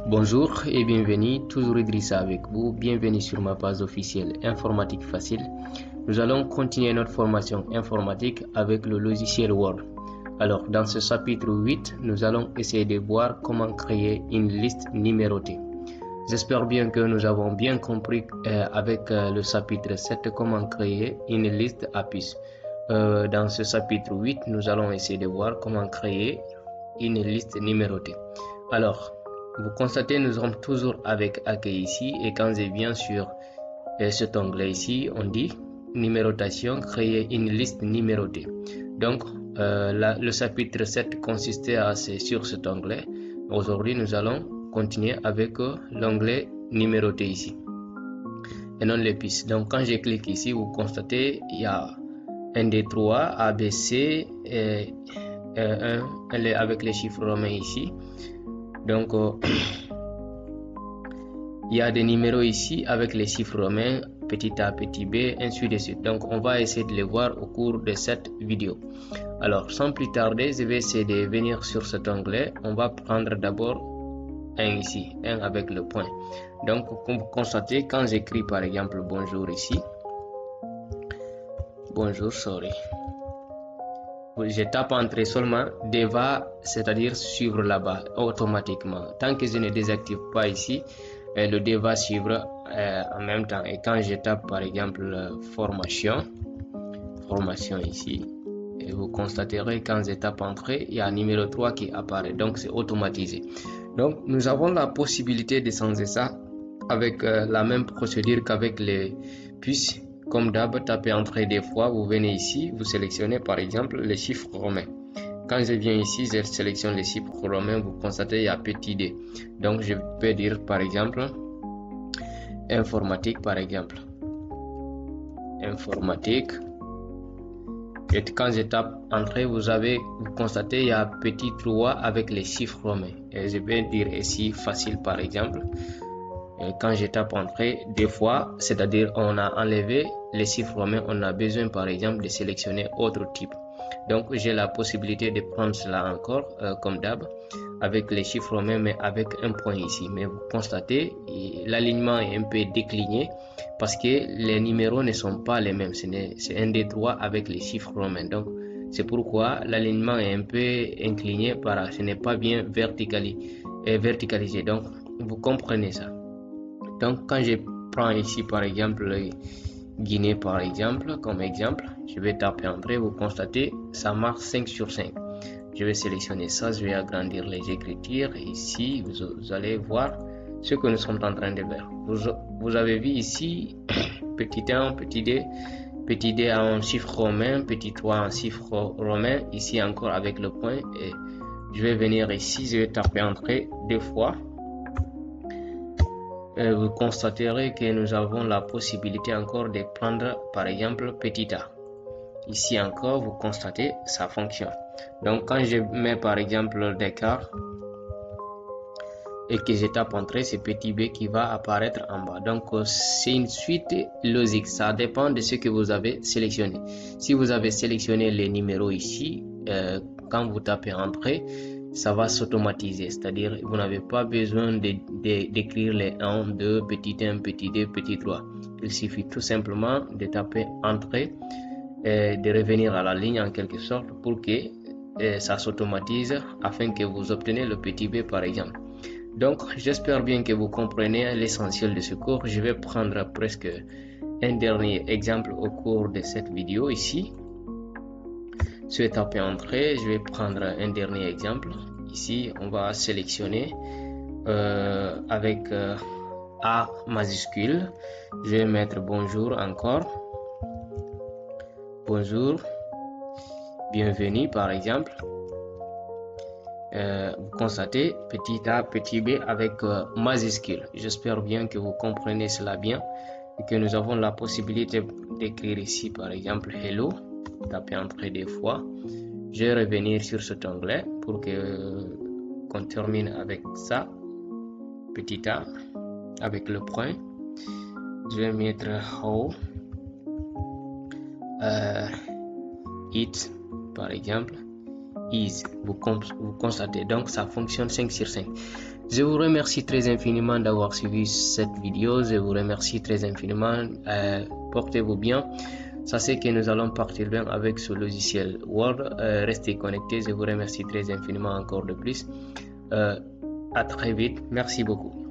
Bonjour et bienvenue, toujours Idrissa avec vous. Bienvenue sur ma page officielle Informatique Facile. Nous allons continuer notre formation informatique avec le logiciel Word. Alors, dans ce chapitre 8, nous allons essayer de voir comment créer une liste numérotée. J'espère bien que nous avons bien compris avec le chapitre 7 comment créer une liste à puces. Dans ce chapitre 8, nous allons essayer de voir comment créer une liste numérotée. Alors, vous constatez, nous sommes toujours avec Accueil ici, et quand je viens sur cet onglet ici, on dit numérotation, créer une liste numérotée. Donc, le chapitre 7 consistait sur cet onglet. Aujourd'hui, nous allons continuer avec l'onglet numéroté ici et non les pistes. Donc, quand je clique ici, vous constatez il y a 1, 2, 3, A, B, C, et 1 avec les chiffres romains ici. Donc, il y a des numéros ici avec les chiffres romains, petit a, petit b, ainsi de suite. Donc, on va essayer de les voir au cours de cette vidéo. Alors, sans plus tarder, je vais essayer de venir sur cet onglet. On va prendre d'abord un ici, un avec le point. Donc, comme vous constatez, quand j'écris par exemple bonjour ici, bonjour, sorry. Je tape entrée seulement, va, c'est-à-dire suivre là-bas automatiquement. Tant que je ne désactive pas ici, le D va suivre en même temps. Et quand je tape par exemple formation ici, et vous constaterez quand je tape entrée, il y a un numéro 3 qui apparaît. Donc c'est automatisé. Donc nous avons la possibilité de changer ça avec la même procédure qu'avec les puces. Comme d'hab, tapez entrée des fois, vous venez ici, vous sélectionnez par exemple les chiffres romains. Quand je viens ici, je sélectionne les chiffres romains, vous constatez il y a petit d. Donc je peux dire par exemple informatique par exemple. Informatique. Et quand je tape entrée, vous constatez il y a petit 3 avec les chiffres romains. Et je vais dire ici facile par exemple. Et quand je tape entrée, des fois, c'est-à-dire on a enlevé les chiffres romains, on a besoin par exemple de sélectionner autre type. Donc j'ai la possibilité de prendre cela encore comme d'hab avec les chiffres romains mais avec un point ici. Mais vous constatez l'alignement est un peu décliné parce que les numéros ne sont pas les mêmes. C'est un des 3 avec les chiffres romains. Donc c'est pourquoi l'alignement est un peu incliné, ce n'est pas bien verticalisé. Donc vous comprenez ça. Donc quand je prends ici par exemple Guinée par exemple, comme exemple, je vais taper entrée, vous constatez ça marque 5 sur 5. Je vais sélectionner ça, je vais agrandir les écritures. Ici vous allez voir ce que nous sommes en train de faire. Vous avez vu ici petit 1, petit d en chiffre romain, petit 3 en chiffre romain, ici encore avec le point, et je vais venir ici, je vais taper entrée 2 fois. Vous constaterez que nous avons la possibilité encore de prendre par exemple petit a. Ici encore, vous constatez, ça fonctionne. Donc quand je mets par exemple d'écart et que je tape entrée, c'est petit b qui va apparaître en bas. Donc c'est une suite logique, ça dépend de ce que vous avez sélectionné. Si vous avez sélectionné les numéros ici, quand vous tapez entrée, ça va s'automatiser, c'est-à-dire vous n'avez pas besoin d'écrire les 1, 2, petit 1, petit 2, petit 3. Il suffit tout simplement de taper entrée et de revenir à la ligne en quelque sorte pour que ça s'automatise afin que vous obtenez le petit b par exemple. Donc j'espère bien que vous comprenez l'essentiel de ce cours. Je vais prendre presque un dernier exemple au cours de cette vidéo ici. Je vais taper entrée, je vais prendre un dernier exemple. Ici, on va sélectionner avec A majuscule. Je vais mettre bonjour encore. Bonjour. Bienvenue par exemple. Vous constatez petit a, petit b avec majuscule. J'espère bien que vous comprenez cela bien et que nous avons la possibilité d'écrire ici par exemple hello. Taper entrée des fois. Je vais revenir sur cet onglet pour qu'on termine avec ça. Petit a avec le point. Je vais mettre how it par exemple. ease. Vous constatez, donc ça fonctionne 5 sur 5. Je vous remercie très infiniment d'avoir suivi cette vidéo. Je vous remercie très infiniment. Portez-vous bien. Sachez que nous allons partir bien avec ce logiciel Word. Restez connectés. Je vous remercie très infiniment encore de plus. À très vite. Merci beaucoup.